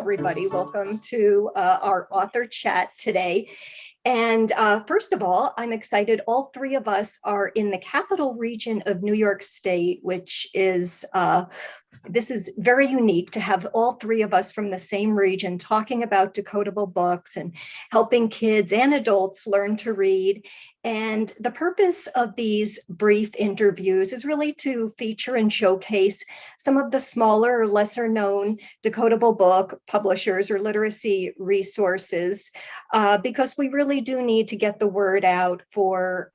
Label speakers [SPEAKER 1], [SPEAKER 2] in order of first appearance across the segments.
[SPEAKER 1] everybody. Welcome to our author chat today. And first of all, I'm excited. All three of us are in the capital region of New York State, which is this is very unique to have all three of us from the same region talking about decodable books and helping kids and adults learn to read. And the purpose of these brief interviews is really to feature and showcase some of the smaller or lesser known decodable book publishers or literacy resources, because we really do need to get the word out for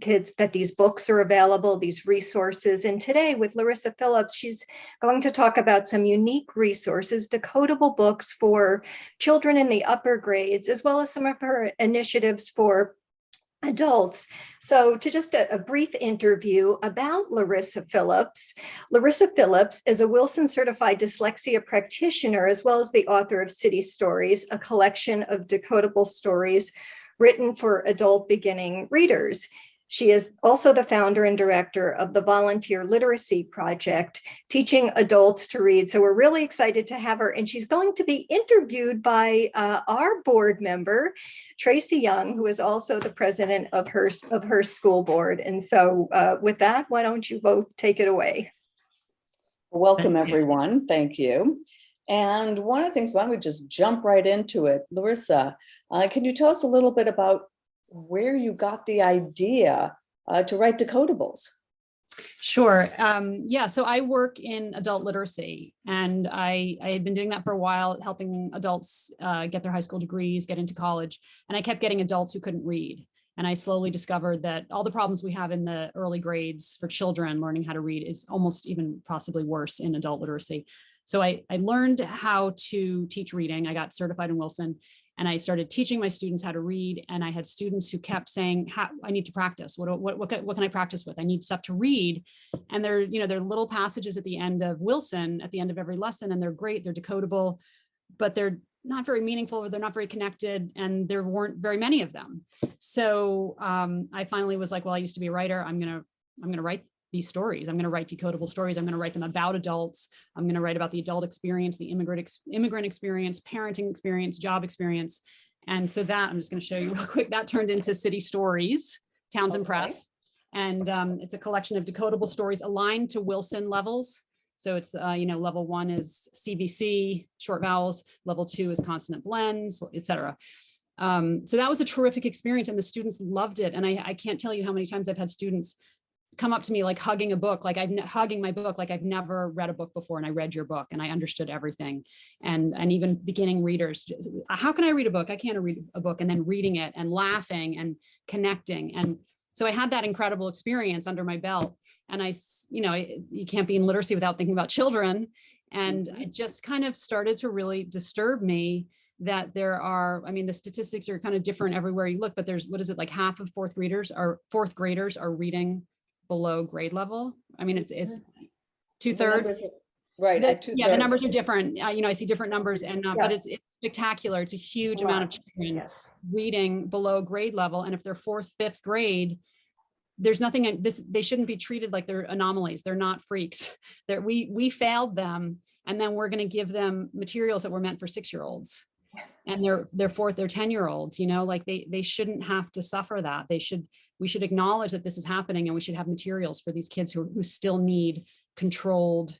[SPEAKER 1] kids that these books are available, these resources. And today with Larissa Phillips, she's going to talk about some unique resources, decodable books for children in the upper grades, as well as some of her initiatives for adults. So to just a brief interview about Larissa Phillips. Larissa Phillips is a Wilson certified dyslexia practitioner, as well as the author of City Stories, a collection of decodable stories written for adult beginning readers. She is also the founder and director of the Volunteer Literacy Project, teaching adults to read. So we're really excited to have her. And she's going to be interviewed by our board member, Tracy Young, who is also the president of her school board. And so with that, why don't you both take it away?
[SPEAKER 2] Welcome, everyone. Thank you. And one of the things, why don't we just jump right into it? Larissa, can you tell us a little bit about where you got the idea to write decodables?
[SPEAKER 3] Sure. Yeah, so I work in adult literacy, and I had been doing that for a while, helping adults get their high school degrees, get into college, and I kept getting adults who couldn't read. And I slowly discovered that all the problems we have in the early grades for children learning how to read is almost even possibly worse in adult literacy. So I learned how to teach reading. I got certified in Wilson, and I started teaching my students how to read. And I had students who kept saying, I need to practice. What can I practice with? I need stuff to read. And there are little passages at the end of Wilson, at the end of every lesson, and they're great. They're decodable, but they're not very meaningful, or they're not very connected, and there weren't very many of them. So I finally was like, well, I used to be a writer. I'm gonna write these stories. I'm going to write decodable stories. I'm going to write them about adults. I'm going to write about the adult experience, the immigrant experience, parenting experience, job experience. And so that, I'm just going to show you real quick, that turned into City Stories, Townsend Press. And it's a collection of decodable stories aligned to Wilson levels. So it's, level 1 is CVC, short vowels. Level 2 is consonant blends, et cetera. So that was a terrific experience, and the students loved it. And I can't tell you how many times I've had students come up to me like hugging a book, like hugging my book, like I've never read a book before, and I read your book and I understood everything. And even beginning readers, how can I read a book? I can't read a book. And then reading it and laughing and connecting. And so I had that incredible experience under my belt. And you can't be in literacy without thinking about children. And it just kind of started to really disturb me that there are, the statistics are kind of different everywhere you look, but there's, like half of fourth graders are reading below grade level. It's 2/3.
[SPEAKER 2] Right.
[SPEAKER 3] The numbers are different. I see different numbers, and but it's spectacular. It's a huge amount of children reading below grade level. And if they're 4th, 5th grade, there's nothing in this. They shouldn't be treated like they're anomalies. They're not freaks. We failed them, and then we're going to give them materials that were meant for 6-year-olds. And they're 10-year-olds, they shouldn't have to suffer that. We should acknowledge that this is happening, and we should have materials for these kids who still need controlled,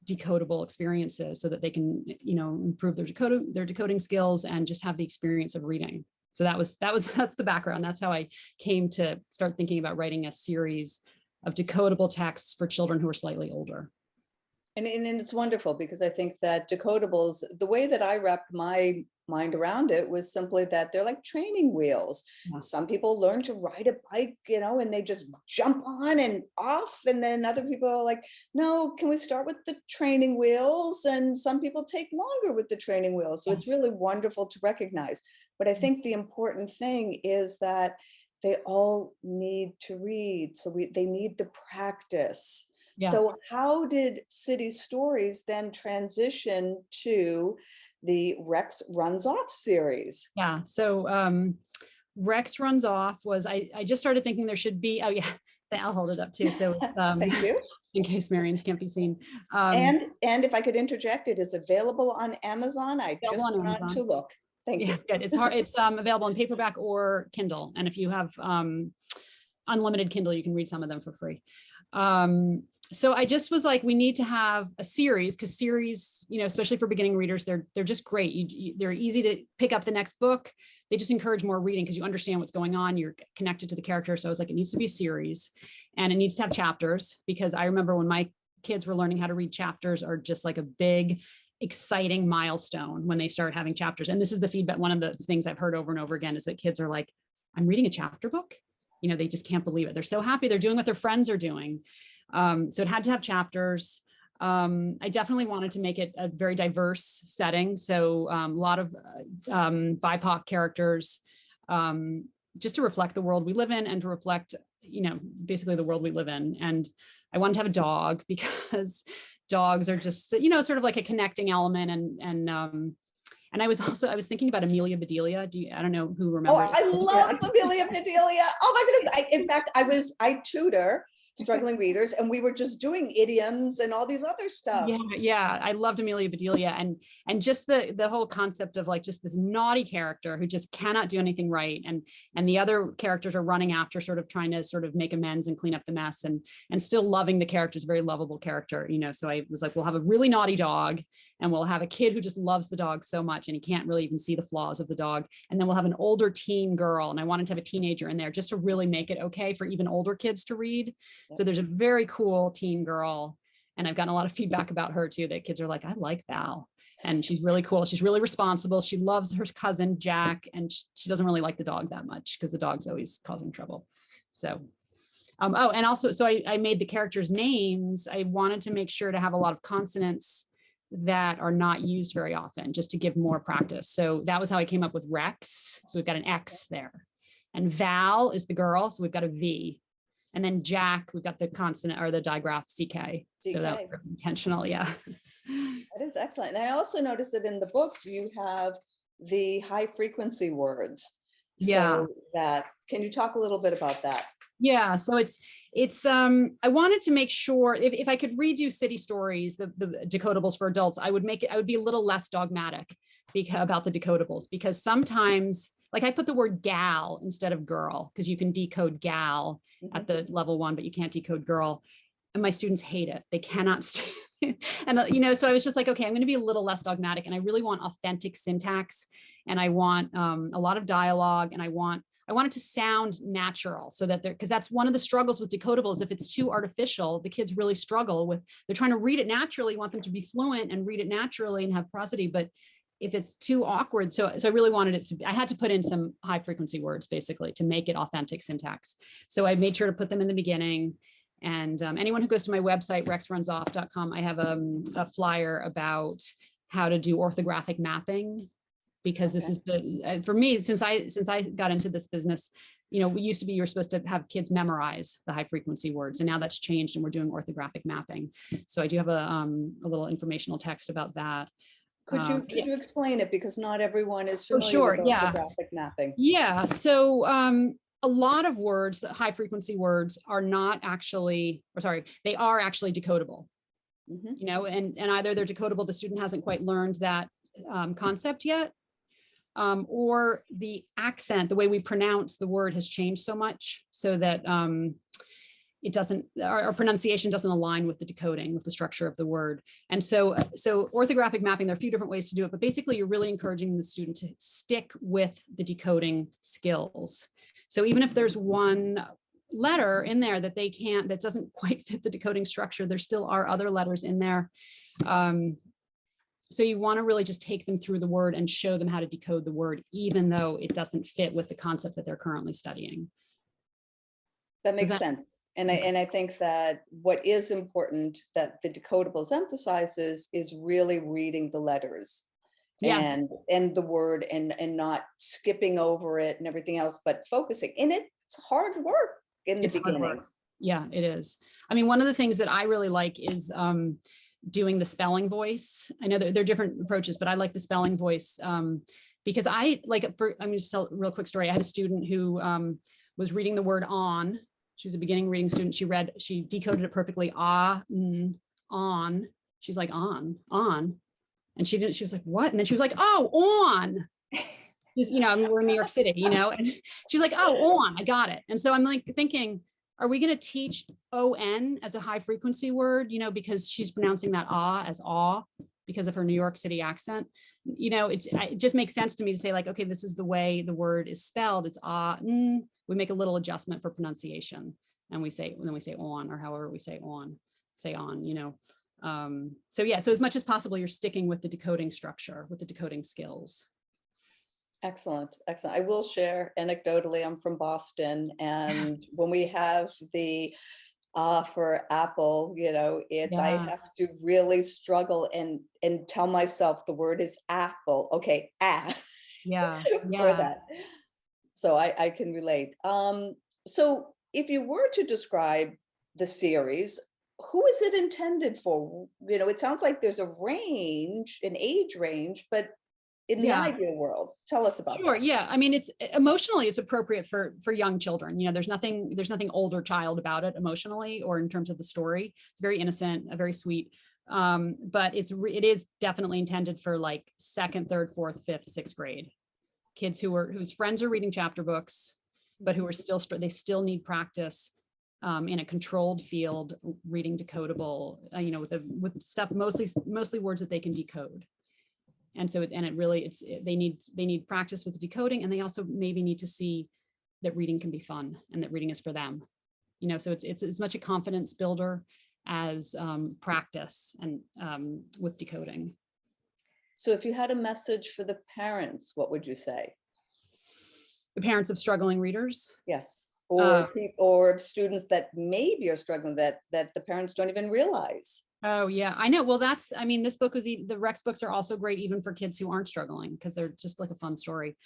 [SPEAKER 3] decodable experiences so that they can, improve their decoding skills and just have the experience of reading. So that's the background. That's how I came to start thinking about writing a series of decodable texts for children who are slightly older.
[SPEAKER 2] And it's wonderful, because I think that decodables, the way that I wrapped my mind around it was simply that they're like training wheels. Yeah. Some people learn to ride a bike, and they just jump on and off. And then other people are like, no, can we start with the training wheels? And some people take longer with the training wheels. So it's really wonderful to recognize. But I think the important thing is that they all need to read. So they need the practice. Yeah. So how did City Stories then transition to the Rex Runs Off series?
[SPEAKER 3] Yeah, so Rex Runs Off was, I just started thinking there should be, I'll hold it up too. So it's,
[SPEAKER 2] Thank you.
[SPEAKER 3] in case Marion's can't be seen.
[SPEAKER 2] And if I could interject, it is available on Amazon. I just
[SPEAKER 3] on
[SPEAKER 2] went on to look. Thank
[SPEAKER 3] Yeah,
[SPEAKER 2] you.
[SPEAKER 3] good. It's hard. It's available in paperback or Kindle. And if you have unlimited Kindle, you can read some of them for free. So I just was like, we need to have a series, because series, you know, especially for beginning readers, they're just great. They're easy to pick up the next book. They just encourage more reading because you understand what's going on. You're connected to the character. So I was like, it needs to be a series, and it needs to have chapters, because I remember when my kids were learning how to read, chapters are just like a big, exciting milestone when they start having chapters. And this is the feedback. One of the things I've heard over and over again is that kids are like, I'm reading a chapter book. You know, they just can't believe it. They're so happy. They're doing what their friends are doing. So it had to have chapters. I definitely wanted to make it a very diverse setting. So a lot of BIPOC characters, just to reflect the world we live in, and to reflect, you know, basically the world we live in. And I wanted to have a dog because dogs are just, you know, sort of like a connecting element. And I was thinking about Amelia Bedelia. I don't know who remembers.
[SPEAKER 2] Oh, I love Amelia Bedelia. Oh my goodness. In fact, I tutor struggling readers, and we were just doing idioms and all these other stuff.
[SPEAKER 3] Yeah, I loved Amelia Bedelia, and just the whole concept of like just this naughty character who just cannot do anything right, and the other characters are running after, sort of trying to sort of make amends and clean up the mess, and still loving the character. Is a very lovable character, you know. So I was like, we'll have a really naughty dog, and we'll have a kid who just loves the dog so much, and he can't really even see the flaws of the dog, and then we'll have an older teen girl, and I wanted to have a teenager in there just to really make it okay for even older kids to read. So there's a very cool teen girl, and I've gotten a lot of feedback about her too, that kids are like, I like Val, and she's really cool. She's really responsible. She loves her cousin Jack, and she doesn't really like the dog that much because the dog's always causing trouble. So, oh, and also, so I made the characters' names. I wanted to make sure to have a lot of consonants that are not used very often, just to give more practice. So that was how I came up with Rex. So we've got an X there, and Val is the girl, so we've got a V. And then Jack, we've got the consonant or the digraph CK. So that was intentional, yeah.
[SPEAKER 2] That is excellent. And I also noticed that in the books, you have the high frequency words.
[SPEAKER 3] Yeah.
[SPEAKER 2] So can you talk a little bit about that?
[SPEAKER 3] Yeah, so it's I wanted to make sure if I could redo city stories, the decodables for adults, I would be a little less dogmatic about the decodables, because sometimes, like, I put the word gal instead of girl, because you can decode gal at the level 1, but you can't decode girl. And my students hate it. They cannot stand and, you know, so I was just like, okay, I'm going to be a little less dogmatic, and I really want authentic syntax, and I want a lot of dialogue, and I want it to sound natural, so that because that's one of the struggles with decodables. If it's too artificial, the kids really struggle with, they're trying to read it naturally, want them to be fluent and read it naturally and have prosody, but if it's too awkward, so I really wanted it to be, I had to put in some high frequency words basically to make it authentic syntax. So I made sure to put them in the beginning. And anyone who goes to my website, rexrunsoff.com, I have a flyer about how to do orthographic mapping, because this is for me, since I got into this business, you know, it used to be you were supposed to have kids memorize the high frequency words, and now that's changed, and we're doing orthographic mapping. So I do have a little informational text about that.
[SPEAKER 2] Could you explain it, because not everyone is familiar with orthographic mapping?
[SPEAKER 3] Yeah, so a lot of words, the high frequency words, are not actually, or sorry, they are actually decodable. You know, and either they're decodable, the student hasn't quite learned that concept yet, or the accent, the way we pronounce the word has changed so much so that it doesn't, our pronunciation doesn't align with the decoding, with the structure of the word. And so orthographic mapping, there are a few different ways to do it, but basically you're really encouraging the student to stick with the decoding skills. So even if there's one letter in there that that doesn't quite fit the decoding structure, there still are other letters in there. So you want to really just take them through the word and show them how to decode the word, even though it doesn't fit with the concept that they're currently studying.
[SPEAKER 2] That makes sense. And I think that what is important that the decodables emphasizes is really reading the letters. Yes. And the word, and not skipping over it and everything else, but focusing. And it's hard work in the beginning.
[SPEAKER 3] Yeah, it is. I mean, one of the things that I really like is doing the spelling voice. I know that there are different approaches, but I like the spelling voice because I'm just tell a real quick story. I had a student who was reading the word on. She was a beginning reading student. She decoded it perfectly. On. She's like, on. And she was like, what? And then she was like, oh, on. She's, we're in New York City, and she's like, oh, on, I got it. And so I'm like thinking, are we going to teach on as a high frequency word, because she's pronouncing that as aw because of her New York City accent. It just makes sense to me to say like, okay, this is the way the word is spelled. It's we make a little adjustment for pronunciation and then we say on, or however we say on, so yeah, so as much as possible, you're sticking with the decoding structure, with the decoding skills.
[SPEAKER 2] Excellent. I will share anecdotally, I'm from Boston, and when we have the for apple, I have to really struggle and tell myself the word is apple. Okay,
[SPEAKER 3] yeah
[SPEAKER 2] for that. So I can relate. So if you were to describe the series, who is it intended for? It sounds like there's a range, an age range, but in the ideal world, tell us about that.
[SPEAKER 3] Yeah. I mean, it's emotionally, it's appropriate for young children. There's nothing older child about it emotionally or in terms of the story. It's very innocent, very sweet. But it is definitely intended for like 2nd, 3rd, 4th, 5th, 6th grade kids whose friends are reading chapter books, but who are they still need practice in a controlled field reading decodable, with stuff mostly words that they can decode. And so, they need practice with decoding, and they also maybe need to see that reading can be fun and that reading is for them. So it's as much a confidence builder as practice and with decoding.
[SPEAKER 2] So if you had a message for the parents, what would you say?
[SPEAKER 3] The parents of struggling readers?
[SPEAKER 2] Yes. Or students that maybe are struggling that the parents don't even realize.
[SPEAKER 3] Oh yeah, I know. Well, this book the Rex books are also great even for kids who aren't struggling because they're just like a fun story.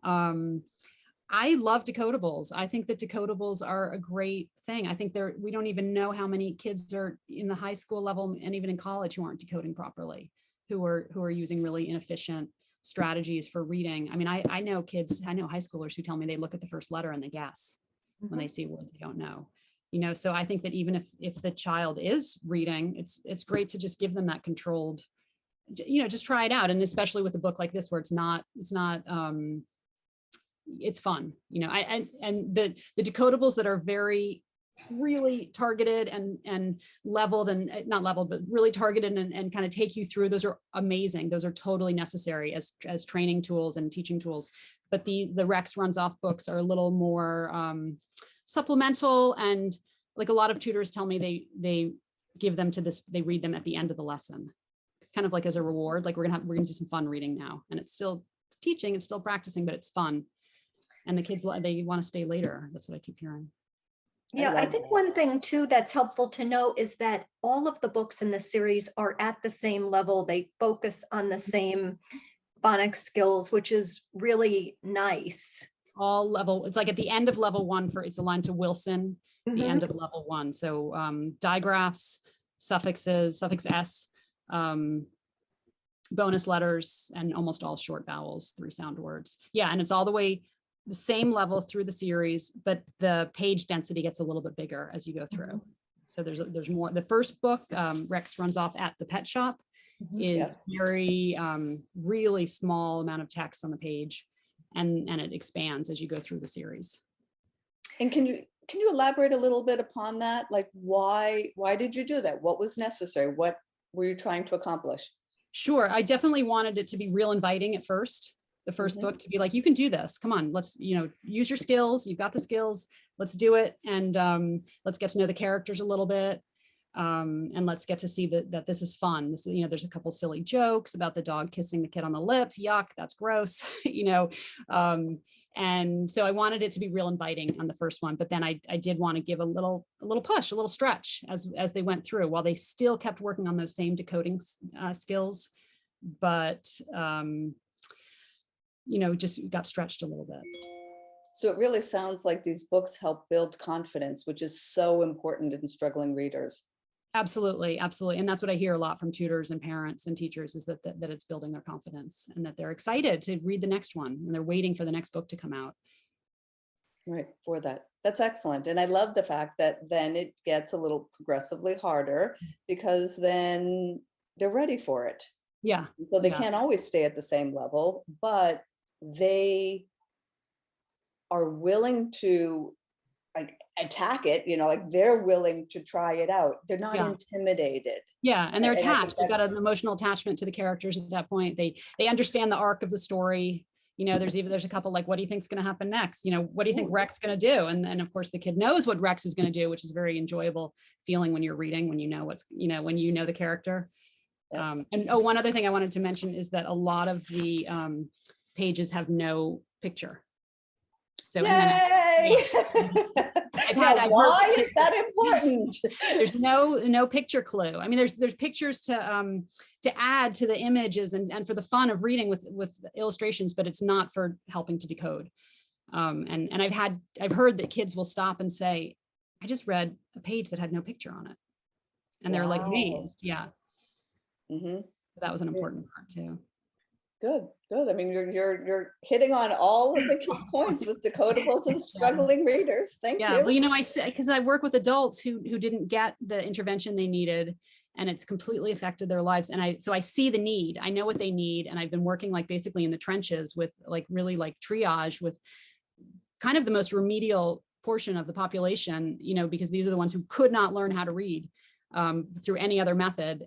[SPEAKER 3] I love decodables. I think that decodables are a great thing. I think we don't even know how many kids are in the high school level and even in college who aren't decoding properly, who are using really inefficient strategies for reading. I mean, I know high schoolers who tell me they look at the first letter and they guess when they see a word they don't know. So I think that even if the child is reading, it's great to just give them that controlled, just try it out. And especially with a book like this, where it's fun, and the decodables that are really targeted and leveled, and not leveled, but really targeted and kind of take you through, those are amazing. Those are totally necessary as training tools and teaching tools. But the Rex Runs Off books are a little more supplemental, and like a lot of tutors tell me they give them they read them at the end of the lesson, kind of like as a reward, like we're gonna do some fun reading now, and it's still teaching, it's still practicing, but it's fun, and the kids, they want to stay later. That's what I keep hearing.
[SPEAKER 1] Yeah, I think one thing too that's helpful to know is that all of the books in the series are at the same level. They focus on the same phonics skills, which is really nice.
[SPEAKER 3] All level, it's like at the end of level 1 it's aligned to Wilson, the end of level 1. So digraphs, suffixes, suffix S, bonus letters, and almost all short vowels, 3 sound words. Yeah, and it's all the way the same level through the series, but the page density gets a little bit bigger as you go through. So there's more. The first book, Rex Runs Off at the Pet Shop, is very really small amount of text on the page, and it expands as you go through the series.
[SPEAKER 2] And can you elaborate a little bit upon that? Like why did you do that? What was necessary? What were you trying to accomplish?
[SPEAKER 3] Sure, I definitely wanted it to be real inviting at first. The first book to be like, you can do this. Come on, let's use your skills. You've got the skills. Let's do it, and let's get to know the characters a little bit. And let's get to see that this is fun. This is, there's a couple silly jokes about the dog kissing the kid on the lips. Yuck, that's gross. And so I wanted it to be real inviting on the first one, but then I did want to give a little push, a little stretch as they went through, while they still kept working on those same decoding skills, but just got stretched a little bit.
[SPEAKER 2] So it really sounds like these books help build confidence, which is so important in struggling readers.
[SPEAKER 3] Absolutely. Absolutely. And that's what I hear a lot from tutors and parents and teachers, is that it's building their confidence, and that they're excited to read the next one, and they're waiting for the next book to come out.
[SPEAKER 2] Right. For that. That's excellent. And I love the fact that then it gets a little progressively harder because then they're ready for it.
[SPEAKER 3] Yeah.
[SPEAKER 2] So they
[SPEAKER 3] Yeah.
[SPEAKER 2] can't always stay at the same level, but they are willing to like attack it, like they're willing to try it out. They're not
[SPEAKER 3] Yeah.
[SPEAKER 2] intimidated.
[SPEAKER 3] Yeah, and they're
[SPEAKER 2] And I think
[SPEAKER 3] attached. They've got an emotional attachment to the characters at that point. They understand the arc of the story. There's a couple like, what do you think's going to happen next? What do you think Rex going to do? And of course the kid knows what Rex is going to do, which is a very enjoyable feeling when you're reading, when you know when you know the character.
[SPEAKER 2] Yeah.
[SPEAKER 3] One other thing I wanted to mention is that a lot of the pages have no picture. So
[SPEAKER 2] yay! Why is that important?
[SPEAKER 3] There's no picture clue. I mean, there's pictures to add to the images and for the fun of reading with illustrations, but it's not for helping to decode. And I've heard that kids will stop and say, I just read a page that had no picture on it, and they're like amazed. Yeah. Mm-hmm. That was an important part too.
[SPEAKER 2] Good. I mean, you're hitting on all of the key points with decodables and struggling readers. Thank you.
[SPEAKER 3] Well, because I work with adults who didn't get the intervention they needed, and it's completely affected their lives. And so I see the need. I know what they need, and I've been working basically in the trenches with really triage with kind of the most remedial portion of the population. Because these are the ones who could not learn how to read through any other method.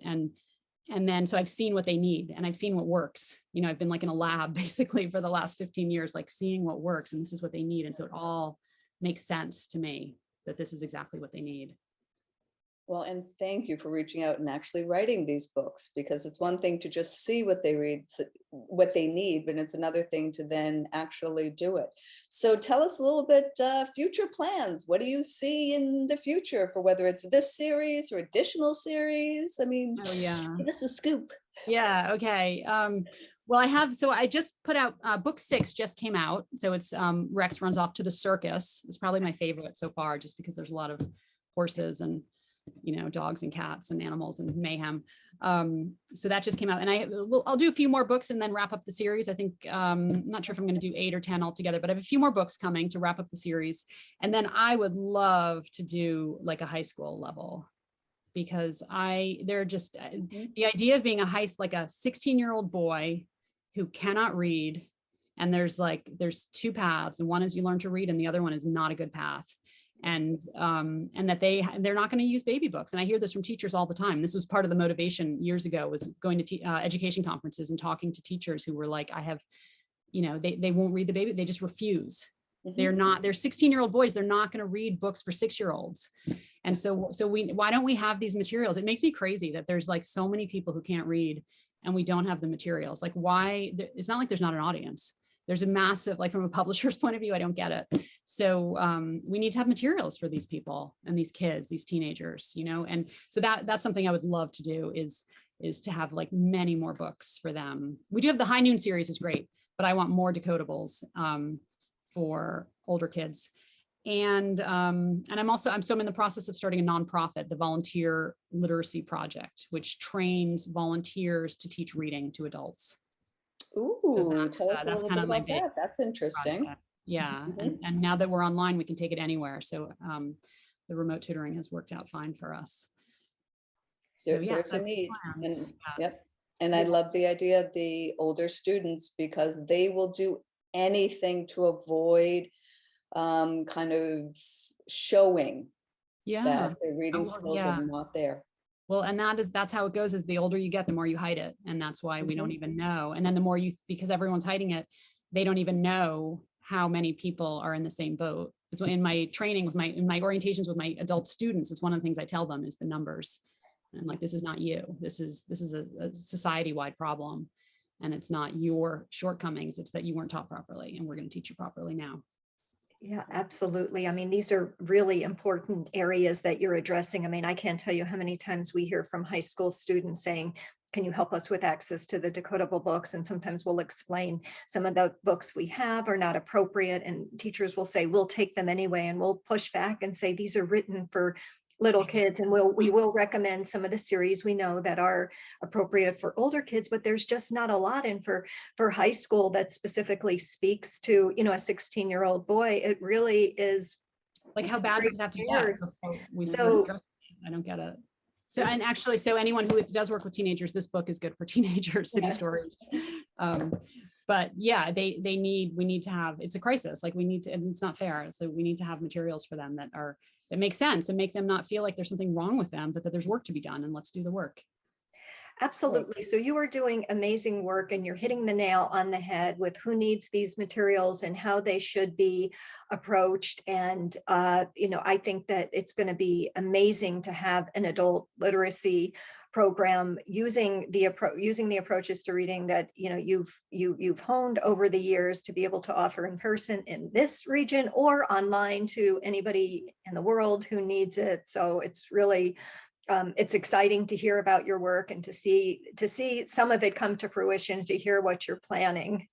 [SPEAKER 3] And then, so I've seen what they need and I've seen what works. I've been in a lab basically for the last 15 years, seeing what works, and this is what they need. And so it all makes sense to me that this is exactly what they need.
[SPEAKER 2] Well, and thank you for reaching out and actually writing these books, because it's one thing to just see what they need, but it's another thing to then actually do it. So tell us a little bit, future plans. What do you see in the future for whether it's this series or additional series? I mean, give us a scoop.
[SPEAKER 3] Yeah. Okay. Well, I just put out book 6 just came out. So it's Rex runs off to the circus. It's probably my favorite so far, just because there's a lot of horses and dogs and cats and animals and mayhem. So that just came out, and I'll do a few more books and then wrap up the series. I think I'm not sure if I'm going to do 8 or 10 altogether, but I have a few more books coming to wrap up the series. And then I would love to do a high school level, because they're just the idea of being a 16-year-old boy who cannot read, and there's 2 paths, and one is you learn to read and the other one is not a good path. And that they're not going to use baby books. And I hear this from teachers all the time. This was part of the motivation years ago, was going to education conferences and talking to teachers who were like, they won't read the baby. They just refuse. They're 16-year-old boys. They're not going to read books for 6-year-olds. And so why don't we have these materials? It makes me crazy that there's so many people who can't read and we don't have the materials. Why? It's not like there's not an audience. There's a massive, from a publisher's point of view, I don't get it. So we need to have materials for these people and these kids, these teenagers, and so that's something I would love to do is to have many more books for them. We do have the High Noon series is great, but I want more decodables for older kids. And I'm in the process of starting a nonprofit, the Volunteer Literacy Project, which trains volunteers to teach reading to adults.
[SPEAKER 2] Ooh,
[SPEAKER 3] so that's kind of my big
[SPEAKER 2] that. That's interesting.
[SPEAKER 3] Project. Yeah. And now that we're online, we can take it anywhere. So the remote tutoring has worked out fine for us. So
[SPEAKER 2] there's a need. And I love the idea of the older students, because they will do anything to avoid kind of showing that their reading skills are not there.
[SPEAKER 3] Well, and that's how it goes, is the older you get, the more you hide it. And that's why we don't even know. And then the more because everyone's hiding it, they don't even know how many people are in the same boat. It's in my training in my orientations with my adult students, it's one of the things I tell them is the numbers. And I'm like, this is not you. This is a society-wide problem. And it's not your shortcomings. It's that you weren't taught properly, and we're going to teach you properly now.
[SPEAKER 1] Yeah, absolutely. I mean, these are really important areas that you're addressing. I mean, I can't tell you how many times we hear from high school students saying, can you help us with access to the decodable books? And sometimes we'll explain some of the books we have are not appropriate, and teachers will say, we'll take them anyway. And we'll push back and say, these are written for little kids, and we will recommend some of the series we know that are appropriate for older kids, but there's just not a lot. And for high school that specifically speaks to, a 16-year-old boy, it really is
[SPEAKER 3] Like, how
[SPEAKER 1] That's
[SPEAKER 3] bad
[SPEAKER 1] great
[SPEAKER 3] does it have to
[SPEAKER 1] to
[SPEAKER 3] get?
[SPEAKER 1] hear.
[SPEAKER 3] So I don't get it. So, and actually, so anyone who does work with teenagers, this book is good for teenagers, city stories. But yeah, we need to have, it's a crisis. Like we need to, and it's not fair. So we need to have materials for them that make sense and make them not feel like there's something wrong with them, but that there's work to be done, and let's do the work.
[SPEAKER 1] Absolutely. So you are doing amazing work, and you're hitting the nail on the head with who needs these materials and how they should be approached. And, I think that it's going to be amazing to have an adult literacy program using the approaches to reading that, you've honed over the years to be able to offer in person in this region or online to anybody in the world who needs it. So it's really it's exciting to hear about your work and to see some of it come to fruition, to hear what you're planning.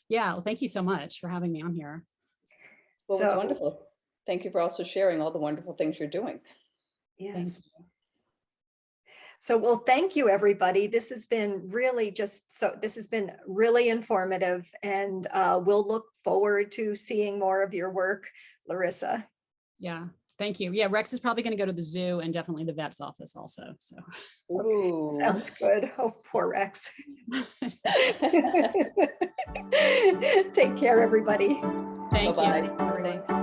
[SPEAKER 3] Yeah, well, thank you so much for having me on here.
[SPEAKER 2] Well, it was wonderful. Thank you for also sharing all the wonderful things you're doing.
[SPEAKER 1] Yes. So, well, thank you, everybody. This has been really informative, and we'll look forward to seeing more of your work, Larissa.
[SPEAKER 3] Yeah. Thank you. Yeah, Rex is probably going to go to the zoo and definitely the vet's office also. So,
[SPEAKER 2] ooh.
[SPEAKER 1] Sounds good. Oh, poor Rex. Take care, everybody.
[SPEAKER 3] Thank you.
[SPEAKER 2] Bye-bye.